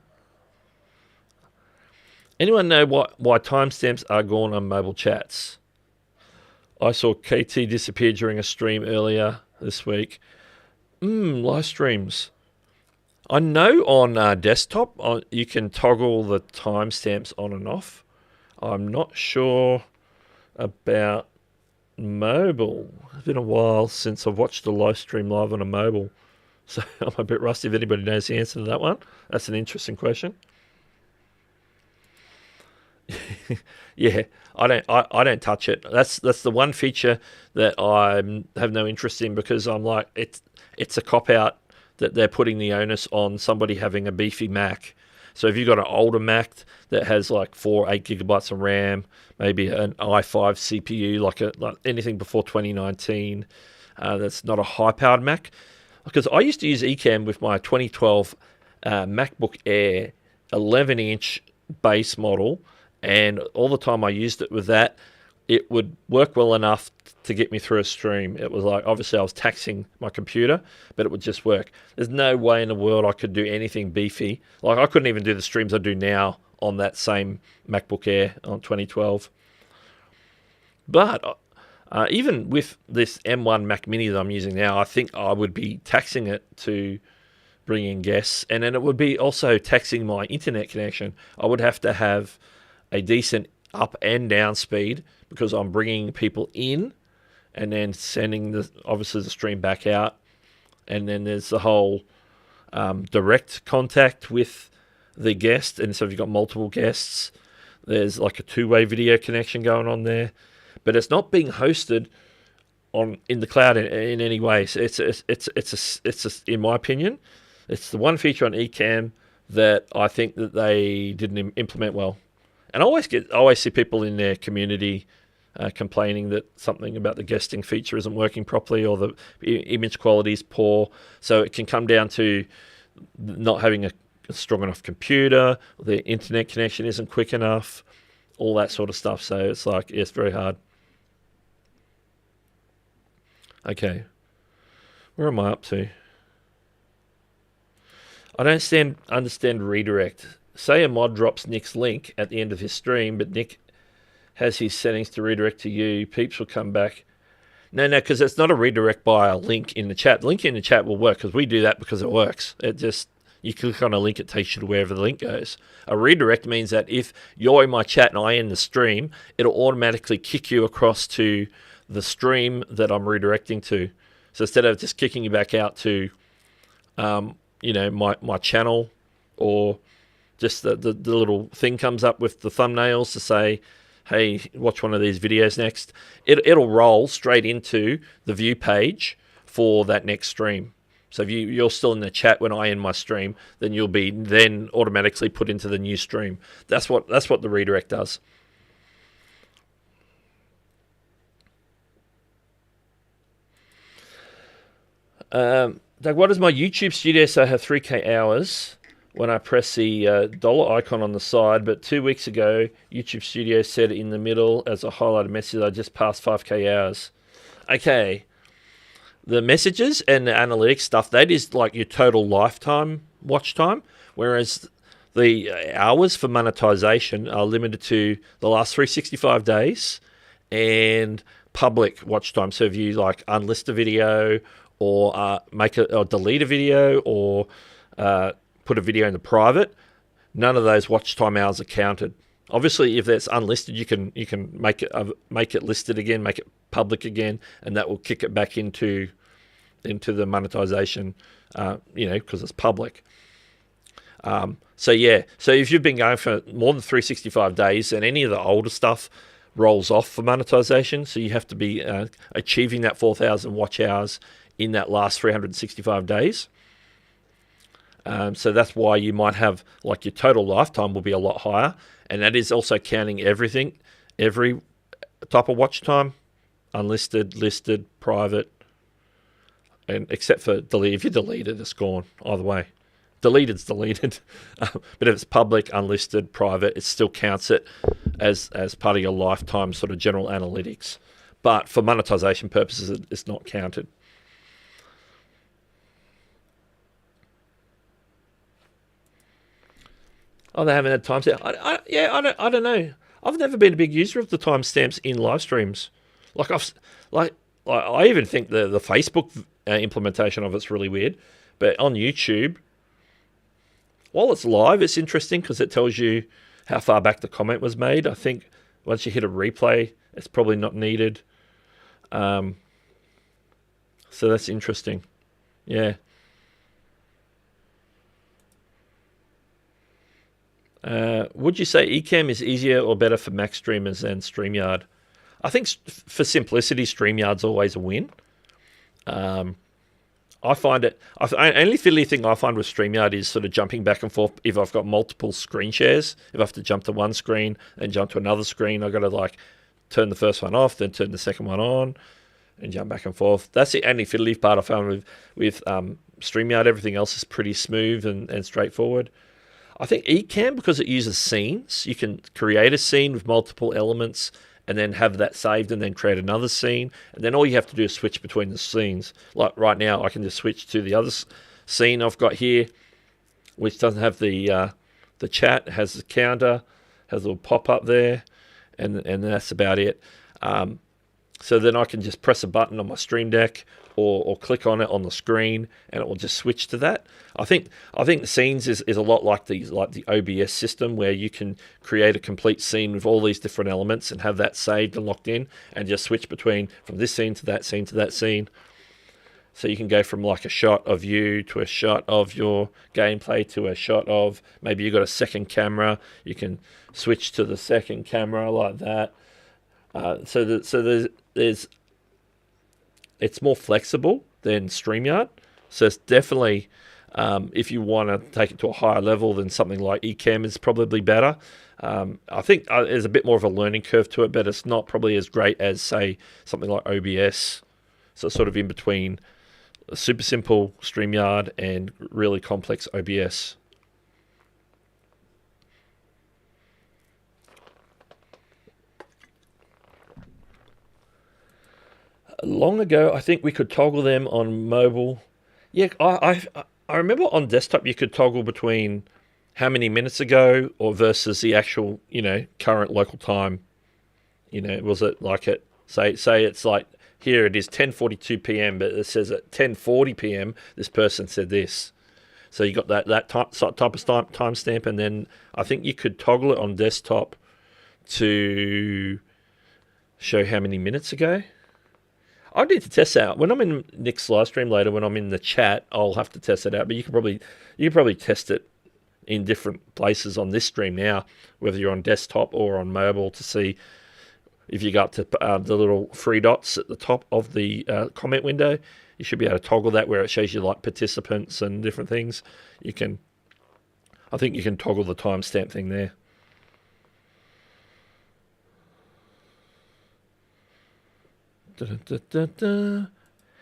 Anyone know why timestamps are gone on mobile chats? I saw KT disappear during a stream earlier this week. Live streams. I know on desktop you can toggle the timestamps on and off. I'm not sure about mobile. It's been a while since I've watched a live stream live on a mobile, so I'm a bit rusty. If anybody knows the answer to that one, that's an interesting question. Yeah, I don't touch it. That's the one feature that I have no interest in, because I'm like, it's a cop out that they're putting the onus on somebody having a beefy Mac. So if you've got an older Mac that has like 8 gigabytes of RAM, maybe an i5 CPU, like anything before 2019, that's not a high-powered Mac. Because I used to use Ecamm with my 2012 MacBook Air 11-inch base model, and all the time I used it with that, it would work well enough to get me through a stream. It was like, obviously I was taxing my computer, but it would just work. There's no way in the world I could do anything beefy. Like, I couldn't even do the streams I do now on that same MacBook Air on 2012. But even with this M1 Mac Mini that I'm using now, I think I would be taxing it to bring in guests, and then it would be also taxing my internet connection. I would have to have a decent up and down speed, because I'm bringing people in and then sending obviously the stream back out. And then there's the whole direct contact with the guest. And so if you've got multiple guests, there's like a two-way video connection going on there. But it's not being hosted in the cloud in any way. So it's in my opinion, it's the one feature on Ecamm that I think that they didn't implement well. And I always see people in their community complaining that something about the guesting feature isn't working properly, or the image quality is poor. So it can come down to not having a strong enough computer, the internet connection isn't quick enough, all that sort of stuff. So it's like, it's very hard. Okay, where am I up to? I don't understand redirect. Say a mod drops Nick's link at the end of his stream, but Nick has his settings to redirect to you. Peeps will come back. No, because it's not a redirect by a link in the chat. The link in the chat will work, because we do that because it works. You click on a link, it takes you to wherever the link goes. A redirect means that if you're in my chat and I end the stream, it'll automatically kick you across to the stream that I'm redirecting to. So instead of just kicking you back out to, my channel, or just the little thing comes up with the thumbnails to say, hey, watch one of these videos next. It'll roll straight into the view page for that next stream. So if you're still in the chat when I end my stream, then you'll be then automatically put into the new stream. That's what the redirect does. Doug, why does my YouTube studio say I have 3K hours when I press the dollar icon on the side, but 2 weeks ago, YouTube Studio said in the middle as a highlighted message, I just passed 5K hours. Okay, the messages and the analytics stuff, that is like your total lifetime watch time, whereas the hours for monetization are limited to the last 365 days and public watch time. So if you like unlist a video, or delete a video, or put a video in the private, none of those watch time hours are counted. Obviously, if that's unlisted, you can make it listed again, make it public again, and that will kick it back into the monetization, because it's public. So if you've been going for more than 365 days, and any of the older stuff rolls off for monetization, so you have to be achieving that 4,000 watch hours in that last 365 days. So that's why you might have, like, your total lifetime will be a lot higher. And that is also counting everything, every type of watch time, unlisted, listed, private, and except for delete. If you delete it, it's gone either way. Deleted's deleted. But if it's public, unlisted, private, it still counts it as part of your lifetime sort of general analytics. But for monetization purposes, it's not counted. Oh, they haven't had timestamps. I don't know. I've never been a big user of the timestamps in live streams. I even think the Facebook implementation of it's really weird. But on YouTube, while it's live, it's interesting because it tells you how far back the comment was made. I think once you hit a replay, it's probably not needed. So that's interesting. Yeah. Would you say Ecamm is easier or better for Mac streamers than StreamYard? I think for simplicity, StreamYard's always a win. I find it. Only fiddly thing I find with StreamYard is sort of jumping back and forth. If I've got multiple screen shares, if I have to jump to one screen and jump to another screen, I've got to like turn the first one off, then turn the second one on, and jump back and forth. That's the only fiddly part I found with StreamYard. Everything else is pretty smooth and straightforward. I think Ecamm, because it uses scenes, you can create a scene with multiple elements and then have that saved and then create another scene. And then all you have to do is switch between the scenes. Like right now, I can just switch to the other scene I've got here, which doesn't have the chat, has the counter, has a little pop-up there, and that's about it. So then I can just press a button on my Stream Deck or click on it on the screen, and it will just switch to that. I think the scenes is a lot like the OBS system, where you can create a complete scene with all these different elements and have that saved and locked in, and just switch between from this scene to that scene to that scene. So you can go from like a shot of you to a shot of your gameplay to a shot of maybe you got a second camera. You can switch to the second camera like that. So there's it's more flexible than StreamYard. So it's definitely, if you want to take it to a higher level, then something like Ecamm is probably better. I think there's a bit more of a learning curve to it, but it's not probably as great as, say, something like OBS. So it's sort of in between a super simple StreamYard and really complex OBS. Long ago, I think we could toggle them on mobile. Yeah, I remember on desktop you could toggle between how many minutes ago or versus the actual, current local time. Was it like say it's like here it is 10:42 p.m. but it says at 10:40 p.m. this person said this. So you got that type of timestamp, and then I think you could toggle it on desktop to show how many minutes ago. I need to test that out. When I'm in Nick's live stream later, when I'm in the chat, I'll have to test it out. But you can probably test it in different places on this stream now, whether you're on desktop or on mobile, to see if you go up to the little three dots at the top of the comment window. You should be able to toggle that where it shows you like participants and different things. I think you can toggle the timestamp thing there.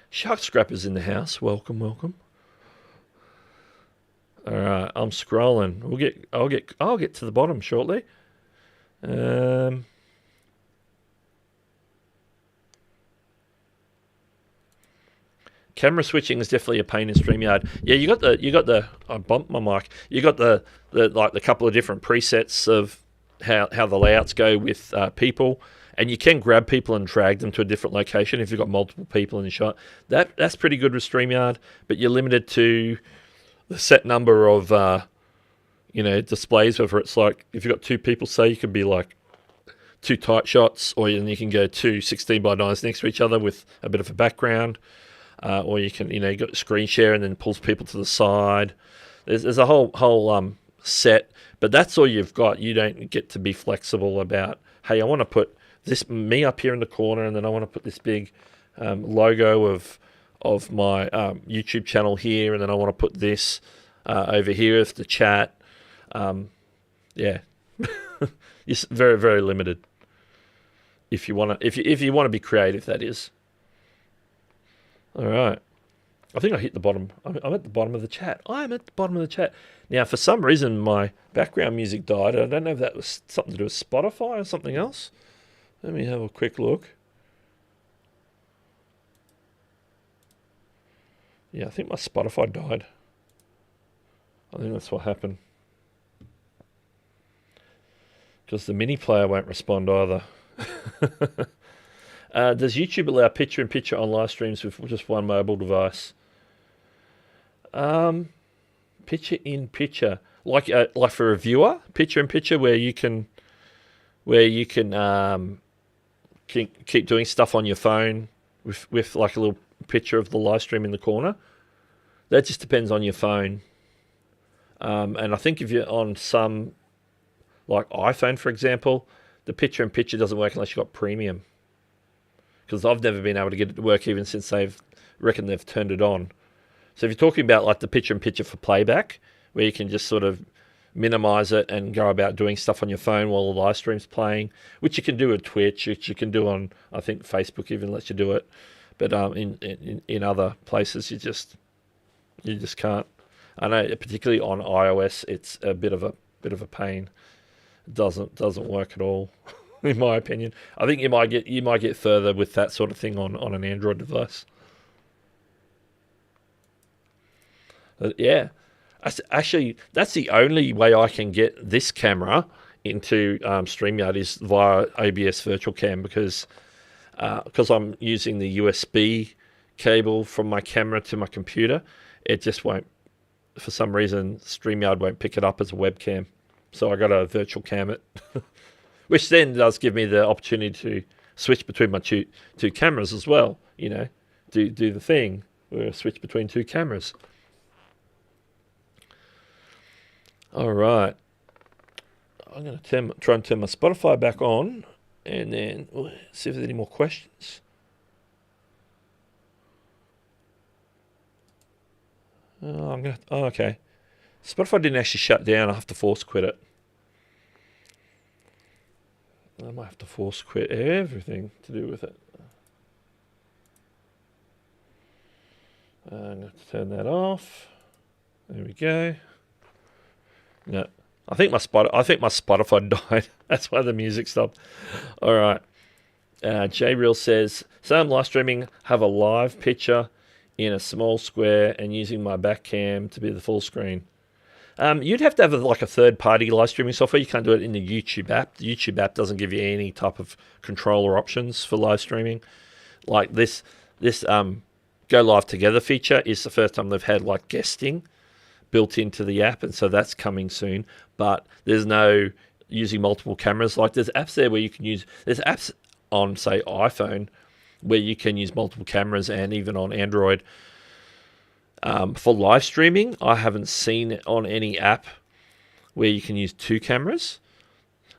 Shark Scrapper's in the house. Welcome. All right, I'm scrolling. I'll get to the bottom shortly. Camera switching is definitely a pain in StreamYard. Yeah, you got the. I bumped my mic. You got the couple of different presets of how the layouts go with people. And you can grab people and drag them to a different location if you've got multiple people in the shot. That's pretty good with StreamYard, but you're limited to the set number of displays. Whether it's like if you've got two people, say you could be like two tight shots, or then you can go two 16:9s next to each other with a bit of a background, or you can you got screen share and then pulls people to the side. There's a whole set, but that's all you've got. You don't get to be flexible about, hey, I want to put this me up here in the corner, and then I want to put this big logo of my YouTube channel here, and then I want to put this over here with the chat. Yeah, it's very, very limited. If you want to be creative, that is. All right, I think I hit the bottom. I'm at the bottom of the chat. I'm at the bottom of the chat now. For some reason, my background music died. I don't know if that was something to do with Spotify or something else. Let me have a quick look. Yeah, I think my Spotify died. I think that's what happened. Because the mini player won't respond either. Does YouTube allow picture-in-picture on live streams with just one mobile device? Picture-in-picture, like for a viewer, picture-in-picture, where you can keep doing stuff on your phone with like a little picture of the live stream in the corner. That just depends on your phone. And I think if you're on some, like iPhone, for example, the picture-in-picture doesn't work unless you've got premium. Because I've never been able to get it to work even since they've turned it on. So if you're talking about like the picture-in-picture for playback, where you can just sort of minimize it and go about doing stuff on your phone while the live stream's playing, which you can do at Twitch, which you can do on, I think Facebook even lets you do it, but in other places you just can't. I know particularly on iOS it's a bit of a pain. It doesn't work at all, in my opinion. I think you might get further with that sort of thing on an Android device. But yeah. Actually, that's the only way I can get this camera into StreamYard is via OBS Virtual Cam because I'm using the USB cable from my camera to my computer. It just won't, for some reason, StreamYard won't pick it up as a webcam. So I got to virtual cam it, which then does give me the opportunity to switch between my two cameras as well. You know, do the thing where I switch between two cameras. All right, I'm going to try and turn my Spotify back on, and then we'll see if there's any more questions. Okay. Spotify didn't actually shut down. I have to force quit it. I might have to force quit everything to do with it. I'm going to turn that off. There we go. No, I think my Spotify died. That's why the music stopped. All right. J-Real says, so I'm live streaming, have a live picture in a small square and using my back cam to be the full screen. You'd have to have like a third-party live streaming software. You can't do it in the YouTube app. The YouTube app doesn't give you any type of controller options for live streaming. Like this Go Live Together feature is the first time they've had like guesting built into the app, and so that's coming soon. But there's no using multiple cameras. Like there's apps there where you can use. There's apps on say iPhone where you can use multiple cameras, and even on Android for live streaming. I haven't seen it on any app where you can use two cameras.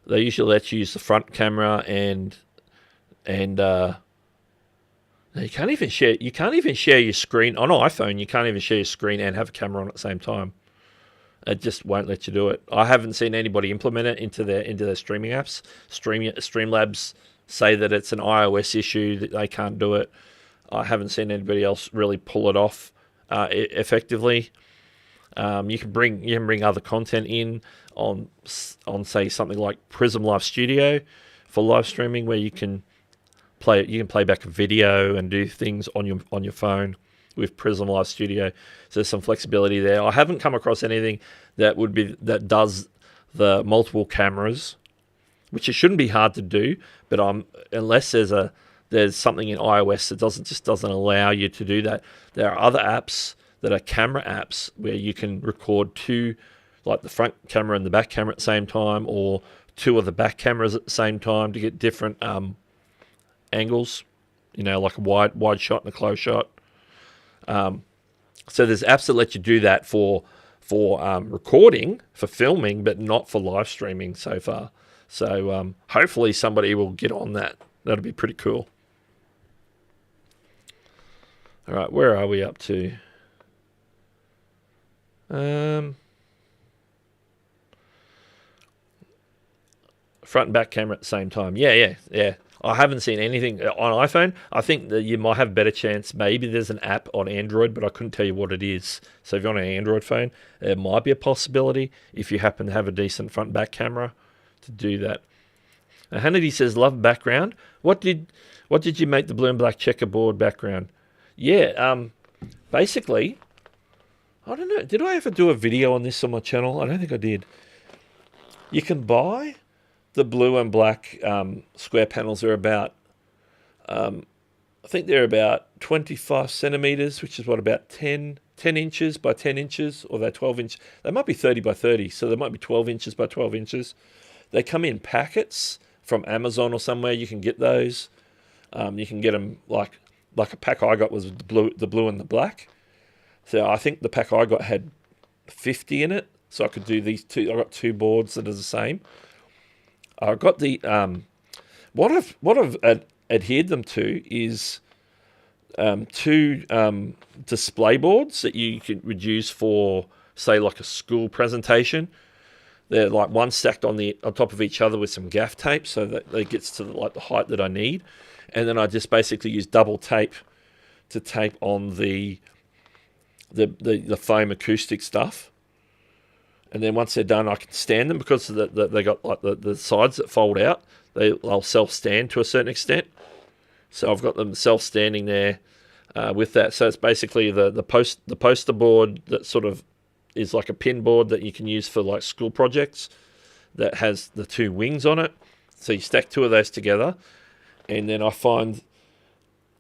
They usually let you use the front camera and you can't even share your screen on iPhone. You can't even share your screen and have a camera on at the same time. It just won't let you do it. I haven't seen anybody implement it into their streaming apps. Streamlabs say that it's an iOS issue, that they can't do it. I haven't seen anybody else really pull it off effectively. You can bring other content in on say something like Prism Live Studio for live streaming, where you can play back a video and do things on your phone with Prism Live Studio. So there's some flexibility there. I haven't come across anything that does the multiple cameras, which it shouldn't be hard to do. But unless there's something in iOS that doesn't allow you to do that. There are other apps that are camera apps where you can record two, like the front camera and the back camera at the same time, or two of the back cameras at the same time to get different angles, like a wide shot and a close shot. So there's apps that let you do that for recording, for filming, but not for live streaming so far. So hopefully somebody will get on that. That'll be pretty cool. All right, where are we up to? Front and back camera at the same time. Yeah. I haven't seen anything on iPhone. I think that you might have a better chance. Maybe there's an app on Android, but I couldn't tell you what it is. So if you're on an Android phone, it might be a possibility if you happen to have a decent front and back camera to do that. Hannity says, love background. What did you make the blue and black checkerboard background? Yeah, basically, I don't know. Did I ever do a video on this on my channel? I don't think I did. You can buy the blue and black square panels. Are about, I think they're about 25 centimeters, which is about 10 inches by 10 inches, or they're 12 inches. They might be 30 by 30, so they might be 12 inches by 12 inches. They come in packets from Amazon or somewhere. You can get those. You can get them like a pack I got was the blue and the black. So I think the pack I got had 50 in it, so I could do these two. I got two boards that are the same. I got the what I've adhered them to is two display boards that you would use for, say, like a school presentation. They're like one stacked on top of each other with some gaff tape, so that it gets to like the height that I need. And then I just basically use double tape to tape on the foam acoustic stuff. And then once they're done, I can stand them because they got like the sides that fold out. They'll self-stand to a certain extent. So I've got them self-standing there with that. So it's basically the poster board that sort of is like a pin board that you can use for like school projects that has the two wings on it. So you stack two of those together, and then I find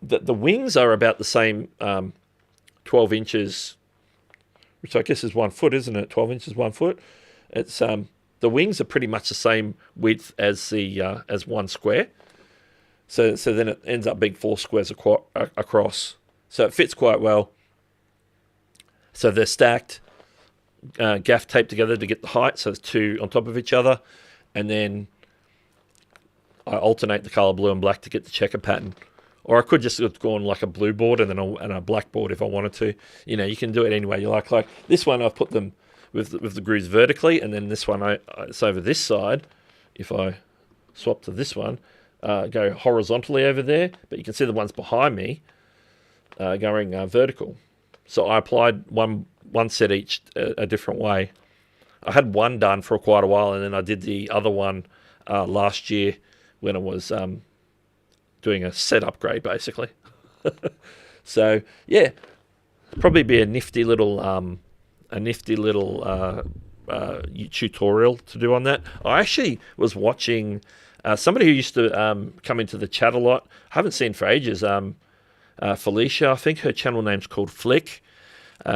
that the wings are about the same 12 inches, which I guess is 1 foot, isn't it? 12 inches, 1 foot. It's the wings are pretty much the same width as as one square. So then it ends up being 4 squares across. So it fits quite well. So they're stacked, gaff taped together to get the height. So there's two on top of each other, and then I alternate the color blue and black to get the checker pattern. Or I could just have gone like a blue board and then a black board if I wanted to. You can do it any way you like. Like this one, I've put them with the grooves vertically, and then this one, it's over this side. If I swap to this one, go horizontally over there, but you can see the ones behind me going vertical. So I applied one set each a different way. I had one done for quite a while, and then I did the other one last year when I was doing a set upgrade, basically. So yeah, probably be a nifty little tutorial to do on that. I actually was watching somebody who used to come into the chat a lot. I haven't seen for ages. Felicia, I think her channel name's called Flick.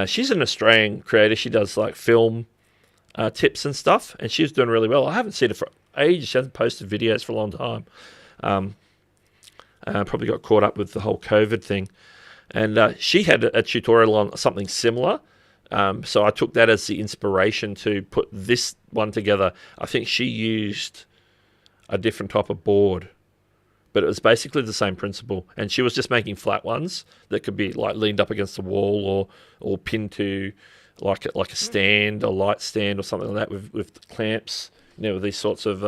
She's an Australian creator. She does like film tips and stuff, and she's doing really well. I haven't seen her for ages. She hasn't posted videos for a long time. Probably got caught up with the whole COVID thing. And she had a tutorial on something similar. So I took that as the inspiration to put this one together. I think she used a different type of board, but it was basically the same principle. And she was just making flat ones that could be like leaned up against the wall or pinned to like a stand, a light stand or something like that with clamps, with these sorts of,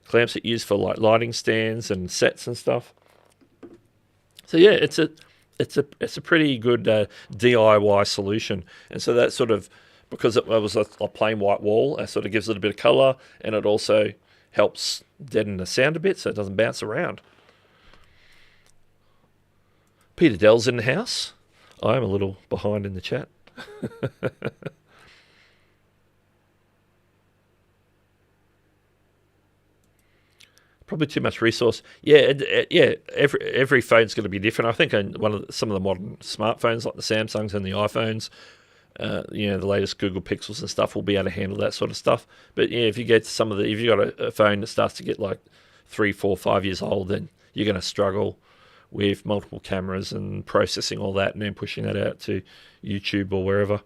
clamps that you use for like lighting stands and sets and stuff. So yeah, it's a pretty good DIY solution. And so that sort of, because it was a plain white wall, it sort of gives it a bit of color, and it also helps deaden the sound a bit so it doesn't bounce around. Peter Dell's in the house. I am a little behind in the chat. Probably too much resource. Yeah, every phone's going to be different. I think some of the modern smartphones like the Samsungs and the iPhones, the latest Google Pixels and stuff will be able to handle that sort of stuff. But yeah, if you get to if you've got a phone that starts to get like 3, 4, 5 years old, then you're going to struggle with multiple cameras and processing all that and then pushing that out to YouTube or wherever.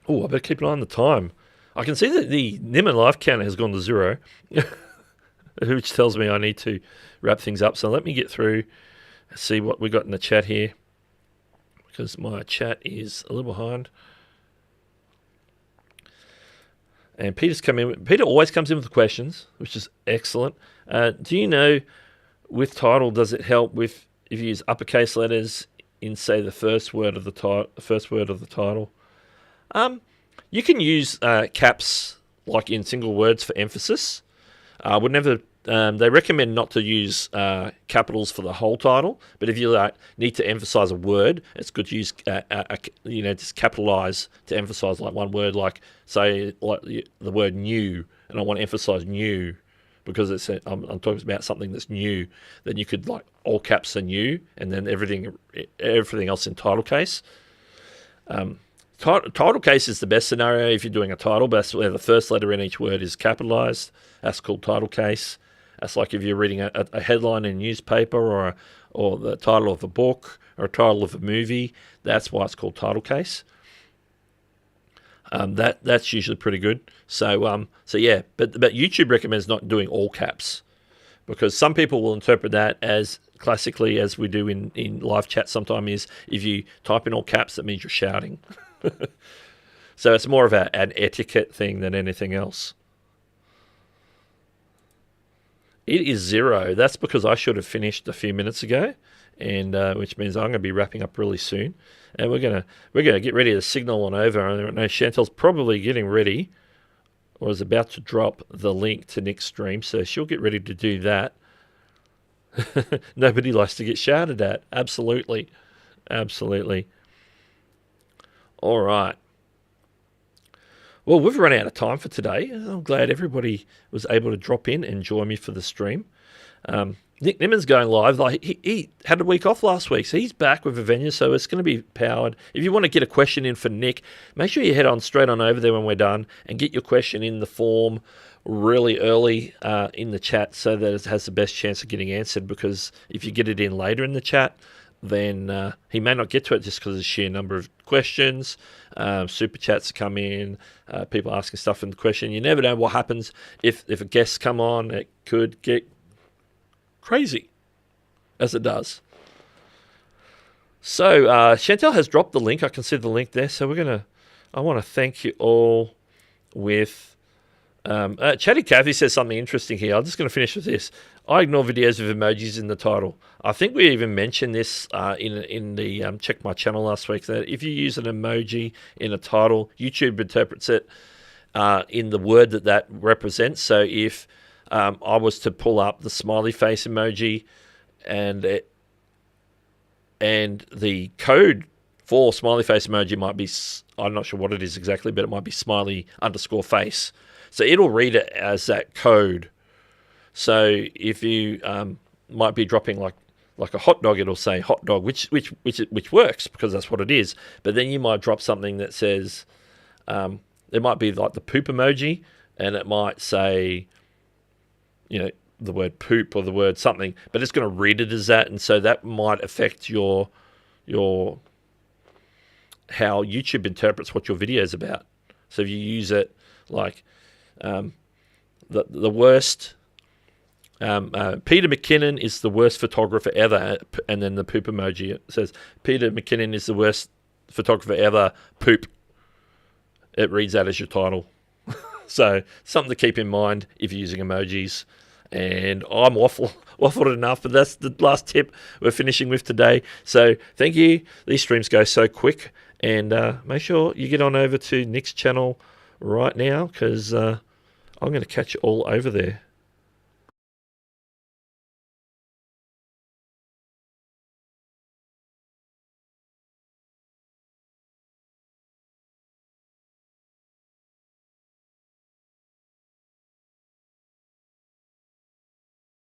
Oh, I better keep an eye on the time. I can see that the Nimmin life counter has gone to 0, which tells me I need to wrap things up. So let me get through, see what we got in the chat here, because my chat is a little behind. And Peter's come in. Peter always comes in with questions, which is excellent. Do you know, with title, does it help if you use uppercase letters in, say, the first word of the title? You can use caps like in single words for emphasis. Would never. They recommend not to use capitals for the whole title, but if you need to emphasize a word, it's good to use just capitalize to emphasize like one word, like say like the word new, and I want to emphasize new because I'm talking about something that's new. Then you could like all caps are new, and then everything else in title case. Title case is the best scenario if you're doing a title, but that's where the first letter in each word is capitalized. That's called title case. That's like if you're reading a headline in a newspaper or the title of a book or a title of a movie. That's why it's called title case. That's usually pretty good. So yeah, but YouTube recommends not doing all caps. because some people will interpret that as classically, as we do in live chat sometimes, is if you type in all caps, that means you're shouting. So it's more of an etiquette thing than anything else. It is 0. That's because I should have finished a few minutes ago, and which means I'm going to be wrapping up really soon. And we're gonna get ready to signal on over. I know Chantel's probably getting ready, or is about to drop the link to Nick's stream, so she'll get ready to do that. Nobody likes to get shouted at. Absolutely, absolutely. All right. Well, we've run out of time for today. I'm glad everybody was able to drop in and join me for the stream. Nick Nimmon's going live. Like he had a week off last week, so he's back with a venue, so it's going to be powered. If you want to get a question in for Nick, make sure you head on straight on over there when we're done and get your question in the form really early in the chat so that it has the best chance of getting answered, because if you get it in later in the chat, then he may not get to it just because of the sheer number of questions. Super chats come in, people asking stuff in the question. You never know what happens if a guest come on. It could get crazy, as it does. So Chantel has dropped the link. I can see the link there. So I want to thank you all with Chatty Cathy says something interesting here. I'm just going to finish with this. I ignore videos with emojis in the title. I think we even mentioned this in the Check My Channel last week, that if you use an emoji in a title, YouTube interprets it in the word that represents. So if I was to pull up the smiley face emoji and the code for smiley face emoji might be, I'm not sure what it is exactly, but it might be smiley_face. So it'll read it as that code. So if you might be dropping like a hot dog, it'll say hot dog, which works because that's what it is. But then you might drop something that says, it might be like the poop emoji, and it might say, the word poop or the word something, but it's going to read it as that, and so that might affect your how YouTube interprets what your video is about. So if you use it like the worst, Peter McKinnon is the worst photographer ever, and then the poop emoji, it says Peter McKinnon is the worst photographer ever, poop. It reads that as your title. So something to keep in mind if you're using emojis. And I'm waffled enough, but that's the last tip we're finishing with today. So thank you. These streams go so quick, and make sure you get on over to Nick's channel right now, because I'm going to catch you all over there.